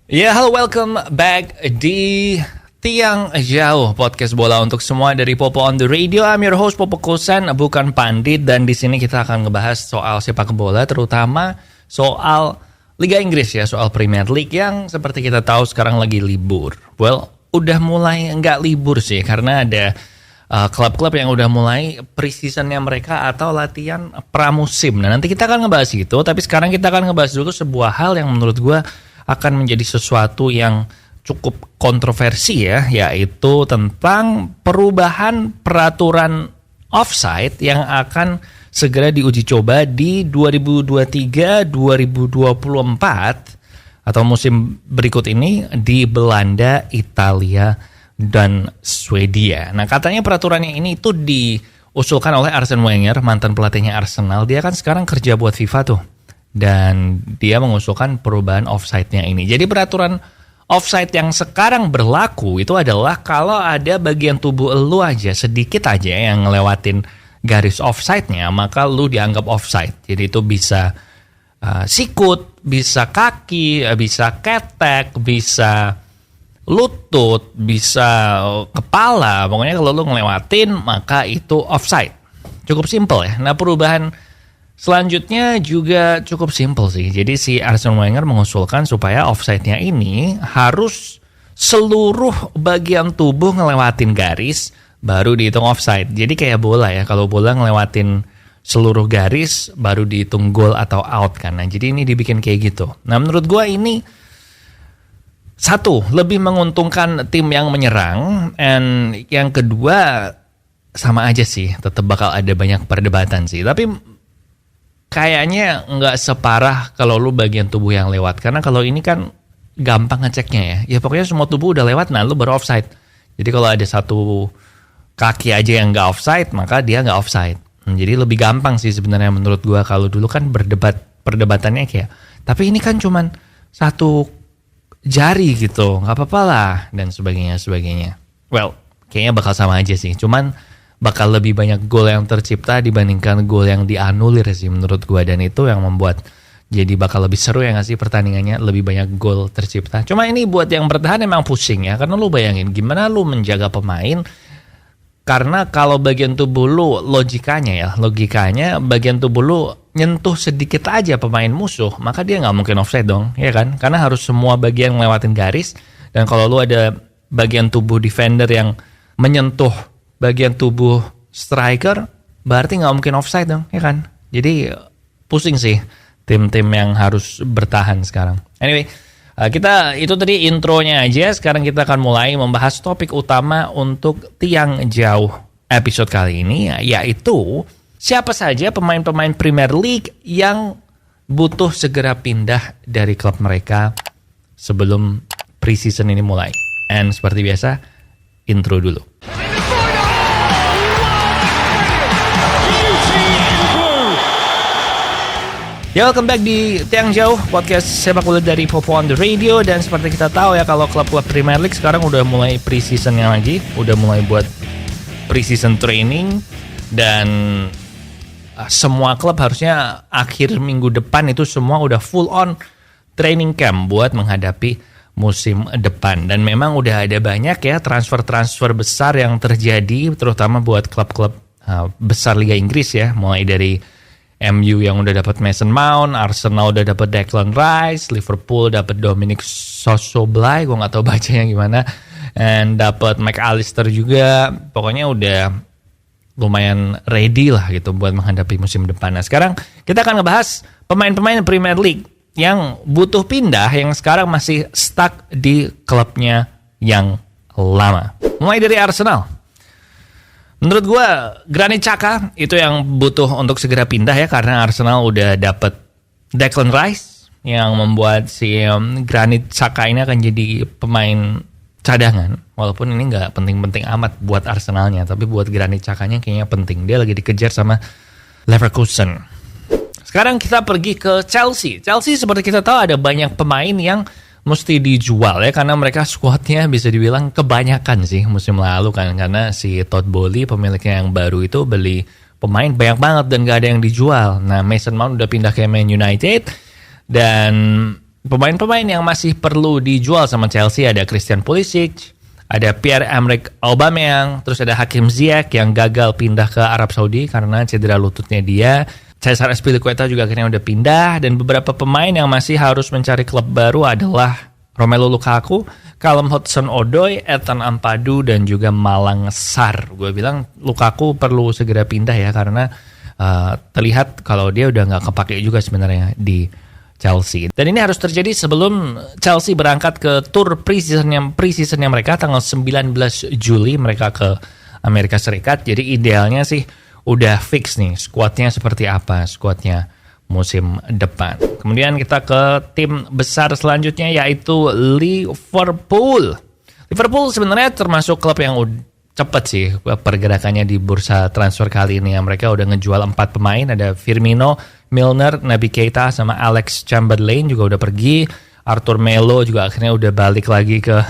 Halo, welcome back di Tiang Jauh, podcast bola untuk semua dari Popo on the Radio. I'm your host Popo Kosan, bukan pandit, dan di sini kita akan ngebahas soal sepak bola, terutama soal Liga Inggris ya, soal Premier League yang seperti kita tahu sekarang lagi libur. Well, udah mulai nggak libur sih, karena ada klub-klub yang udah mulai pre-seasonnya mereka atau latihan pramusim. Nah, nanti kita akan ngebahas itu, tapi sekarang kita akan ngebahas dulu sebuah hal yang menurut gue akan menjadi sesuatu yang cukup kontroversi ya, yaitu tentang perubahan peraturan offside yang akan segera diuji coba di 2023-2024 atau musim berikut ini di Belanda, Italia, dan Swedia. Nah, katanya peraturannya ini itu diusulkan oleh Arsene Wenger, mantan pelatihnya Arsenal. Dia kan sekarang kerja buat FIFA tuh. Dan dia mengusulkan perubahan offside-nya ini. Jadi peraturan offside yang sekarang berlaku itu adalah kalau ada bagian tubuh lu aja, sedikit aja yang ngelewatin garis offside-nya, maka lu dianggap offside. Jadi itu bisa sikut, bisa kaki, bisa ketek, bisa lutut, bisa kepala. Pokoknya kalau lu ngelewatin, maka itu offside. Cukup simple ya. Nah, perubahan selanjutnya juga cukup simpel sih. Jadi si Arsene Wenger mengusulkan supaya offside-nya ini harus seluruh bagian tubuh ngelewatin garis baru dihitung offside. Jadi kayak bola ya, kalau bola ngelewatin seluruh garis baru dihitung gol atau out kan. Nah, jadi ini dibikin kayak gitu. Nah, menurut gue ini satu, lebih menguntungkan tim yang menyerang, and yang kedua sama aja sih, tetap bakal ada banyak perdebatan sih. Tapi kayaknya nggak separah kalau lu bagian tubuh yang lewat. Karena kalau ini kan gampang ngeceknya ya. Ya pokoknya semua tubuh udah lewat, nah lu baru offside. Jadi kalau ada satu kaki aja yang nggak offside, maka dia nggak offside. Jadi lebih gampang sih sebenarnya menurut gua. Kalau dulu kan perdebatannya kayak, tapi ini kan cuman satu jari gitu, nggak apa-apa lah, dan sebagainya. Well, kayaknya bakal sama aja sih. Cuman bakal lebih banyak gol yang tercipta dibandingkan gol yang dianulir sih menurut gue. Dan itu yang membuat jadi bakal lebih seru ya nggak sih pertandingannya, lebih banyak gol tercipta. Cuma ini buat yang bertahan emang pusing ya, karena lu bayangin gimana lu menjaga pemain. Karena kalau bagian tubuh lu logikanya bagian tubuh lu nyentuh sedikit aja pemain musuh, maka dia nggak mungkin offside dong, ya kan? Karena harus semua bagian ngelewatin garis. Dan kalau lu ada bagian tubuh defender yang menyentuh bagian tubuh striker, berarti nggak mungkin offside dong, ya kan? Jadi pusing sih tim-tim yang harus bertahan sekarang. Anyway, kita itu tadi intronya aja. Sekarang kita akan mulai membahas topik utama untuk Tiang Jauh episode kali ini, yaitu siapa saja pemain-pemain Premier League yang butuh segera pindah dari klub mereka sebelum pre-season ini mulai. And seperti biasa, intro dulu. Ya, welcome back di Tiang Jauh, podcast sepak bola dari Popo on the Radio. Dan seperti kita tahu ya, kalau klub-klub Premier League sekarang udah mulai pre-seasonnya lagi, udah mulai buat pre-season training. Dan semua klub harusnya akhir minggu depan itu semua udah full on training camp buat menghadapi musim depan. Dan memang udah ada banyak ya transfer-transfer besar yang terjadi, terutama buat klub-klub besar Liga Inggris ya, mulai dari MU yang udah dapat Mason Mount, Arsenal udah dapat Declan Rice, Liverpool dapat Dominic Szoboszlai, gue nggak tahu bacanya gimana, and dapat McAllister juga. Pokoknya udah lumayan ready lah gitu buat menghadapi musim depan. Nah, sekarang kita akan ngebahas pemain-pemain Premier League yang butuh pindah, yang sekarang masih stuck di klubnya yang lama. Mulai dari Arsenal. Menurut gue, Granit Xhaka itu yang butuh untuk segera pindah ya, karena Arsenal udah dapet Declan Rice yang membuat si Granit Xhaka ini akan jadi pemain cadangan. Walaupun ini nggak penting-penting amat buat Arsenalnya, tapi buat Granit Xhakanya kayaknya penting. Dia lagi dikejar sama Leverkusen. Sekarang kita pergi ke Chelsea. Chelsea seperti kita tahu ada banyak pemain yang mesti dijual ya, karena mereka skuadnya bisa dibilang kebanyakan sih musim lalu kan, karena si Todd Boehly pemiliknya yang baru itu beli pemain banyak banget dan gak ada yang dijual. Nah, Mason Mount udah pindah ke Man United dan pemain-pemain yang masih perlu dijual sama Chelsea ada Christian Pulisic, ada Pierre-Emerick Aubameyang, terus ada Hakim Ziyech yang gagal pindah ke Arab Saudi karena cedera lututnya dia. Cesar Azpilicueta juga akhirnya udah pindah, dan beberapa pemain yang masih harus mencari klub baru adalah Romelu Lukaku, Callum Hudson-Odoi, Ethan Ampadu, dan juga Malang Sarr. Gue bilang Lukaku perlu segera pindah ya, karena terlihat kalau dia udah nggak kepake juga sebenarnya di Chelsea. Dan ini harus terjadi sebelum Chelsea berangkat ke tour pre-seasonnya mereka tanggal 19 Juli mereka ke Amerika Serikat. Jadi idealnya sih udah fix nih skuadnya seperti apa, skuadnya musim depan. Kemudian kita ke tim besar selanjutnya yaitu Liverpool. Liverpool sebenarnya termasuk klub yang cepet sih pergerakannya di bursa transfer kali ini. Mereka udah ngejual 4 pemain, ada Firmino, Milner, Naby Keita, sama Alex Chamberlain juga udah pergi. Arthur Melo juga akhirnya udah balik lagi ke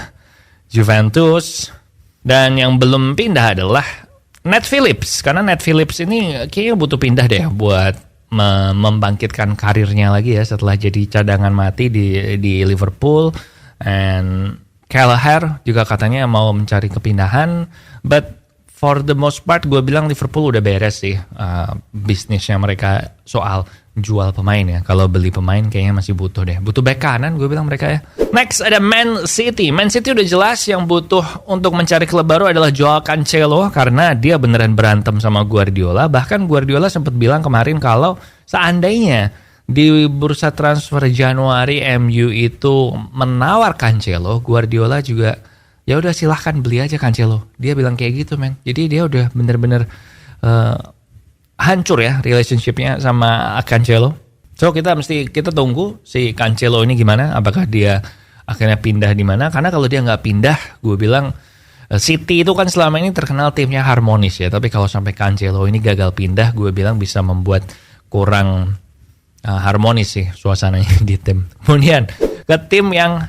Juventus. Dan yang belum pindah adalah Nat Phillips, karena Nat Phillips ini kayaknya butuh pindah deh buat membangkitkan karirnya lagi ya setelah jadi cadangan mati di Liverpool. And Kelleher juga katanya mau mencari kepindahan, but for the most part gue bilang Liverpool udah beres sih bisnisnya mereka soal jual pemain ya. Kalau beli pemain kayaknya masih butuh back kanan gue bilang mereka ya. Next ada Man City. Man City udah jelas yang butuh untuk mencari klub baru adalah Joao Cancelo, karena dia beneran berantem sama Guardiola. Bahkan Guardiola sempat bilang kemarin kalau seandainya di bursa transfer Januari MU itu menawar Cancelo, Guardiola juga ya udah silahkan beli aja Cancelo. Dia bilang kayak gitu men. Jadi dia udah bener-bener hancur ya relationshipnya sama Cancelo. So kita tunggu si Cancelo ini gimana, apakah dia akhirnya pindah di mana. Karena kalau dia nggak pindah, gue bilang City itu kan selama ini terkenal timnya harmonis ya. Tapi kalau sampai Cancelo ini gagal pindah, gue bilang bisa membuat kurang harmonis sih suasananya di tim. Kemudian ke tim yang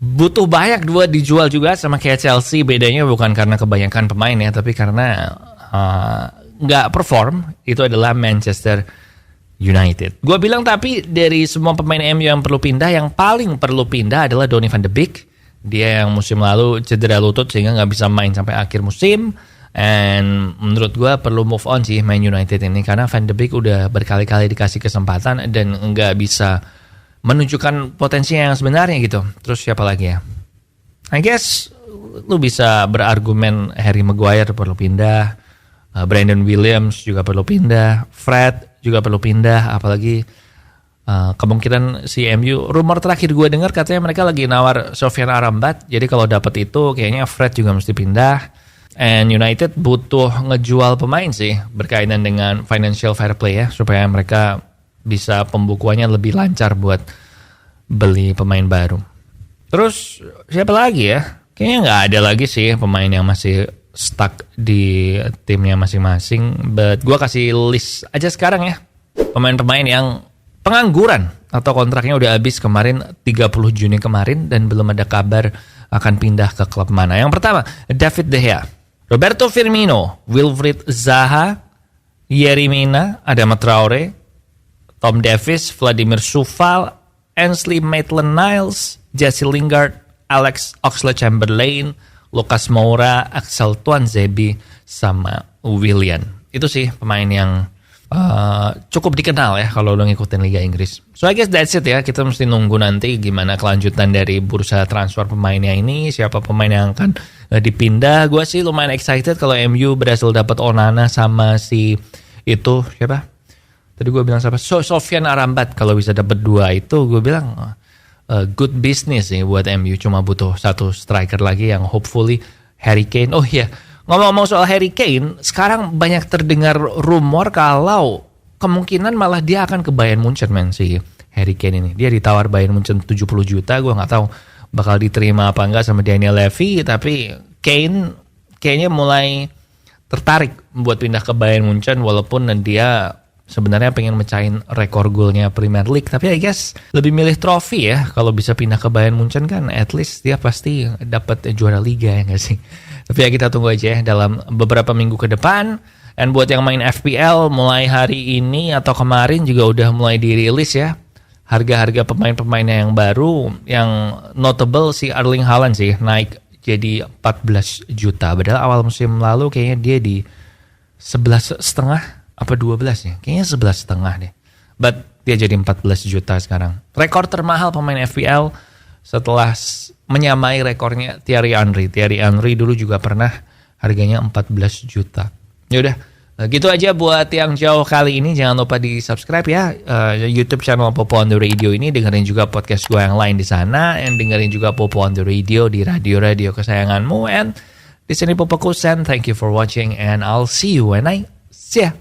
butuh banyak dua dijual juga sama kayak Chelsea. Bedanya bukan karena kebanyakan pemain ya, tapi karena nggak perform, itu adalah Manchester United. Gue bilang tapi dari semua pemain MU yang perlu pindah, yang paling perlu pindah adalah Donny van de Beek. Dia yang musim lalu cedera lutut sehingga nggak bisa main sampai akhir musim. And menurut gue perlu move on sih Man United ini, karena Van de Beek udah berkali-kali dikasih kesempatan dan nggak bisa menunjukkan potensinya yang sebenarnya gitu. Terus siapa lagi ya? I guess lu bisa berargumen Harry Maguire perlu pindah, Brandon Williams juga perlu pindah, Fred juga perlu pindah, apalagi kemungkinan si MU. Rumor terakhir gue dengar katanya mereka lagi nawar Sofyan Amrabat, jadi kalau dapat itu kayaknya Fred juga mesti pindah. And United butuh ngejual pemain sih berkaitan dengan financial fair play ya, supaya mereka bisa pembukuannya lebih lancar buat beli pemain baru. Terus siapa lagi ya? Kayaknya nggak ada lagi sih pemain yang masih stuck di timnya masing-masing. But gue kasih list aja sekarang ya. Pemain-pemain yang pengangguran atau kontraknya udah habis kemarin 30 Juni kemarin dan belum ada kabar akan pindah ke klub mana. Yang pertama, David De Gea, Roberto Firmino, Wilfried Zaha, Yerry Mina, Adama Traore, Tom Davies, Vladimir Coufal, Ainsley Maitland-Niles, Jesse Lingard, Alex Oxlade-Chamberlain, Lucas Moura, Axel Tuanzebe, sama Willian. Itu sih pemain yang cukup dikenal ya kalau lo ngikutin Liga Inggris. So I guess that's it ya. Kita mesti nunggu nanti gimana kelanjutan dari bursa transfer pemainnya ini. Siapa pemain yang akan dipindah. Gue sih lumayan excited kalau MU berhasil dapat Onana sama si itu siapa? Tadi gue bilang siapa? Sofyan Amrabat. Kalau bisa dapat 2 itu gue bilang good business sih buat MU. Cuma butuh satu striker lagi yang hopefully Harry Kane. Oh iya, ngomong-ngomong soal Harry Kane, sekarang banyak terdengar rumor kalau kemungkinan malah dia akan ke Bayern Munchen men, si Harry Kane ini. Dia ditawar Bayern Munchen 70 juta, gue gak tahu bakal diterima apa enggak sama Daniel Levy, tapi Kane kayaknya mulai tertarik buat pindah ke Bayern Munchen walaupun dia sebenarnya pengen mecahin rekor golnya Premier League, tapi I guess lebih milih trofi ya. Kalau bisa pindah ke Bayern Munchen kan at least dia pasti dapat juara liga ya gak sih. Tapi ya kita tunggu aja ya dalam beberapa minggu ke depan. Dan buat yang main FPL mulai hari ini atau kemarin juga udah mulai dirilis ya harga-harga pemain-pemainnya yang baru, yang notable si Erling Haaland sih naik jadi 14 juta. Padahal awal musim lalu kayaknya dia di 11,5 apa 12 ya? Kayaknya 11,5 deh. But dia jadi 14 juta sekarang. Rekor termahal pemain FPL setelah menyamai rekornya Thierry Henry. Thierry Henry dulu juga pernah harganya 14 juta. Yaudah, gitu aja buat yang jauh kali ini. Jangan lupa di subscribe ya YouTube channel Popo on the Radio ini. Dengerin juga podcast gue yang lain di sana. And dengerin juga Popo on the Radio di radio-radio kesayanganmu. And di sini Popo Kusen. Thank you for watching and I'll see you when I see ya.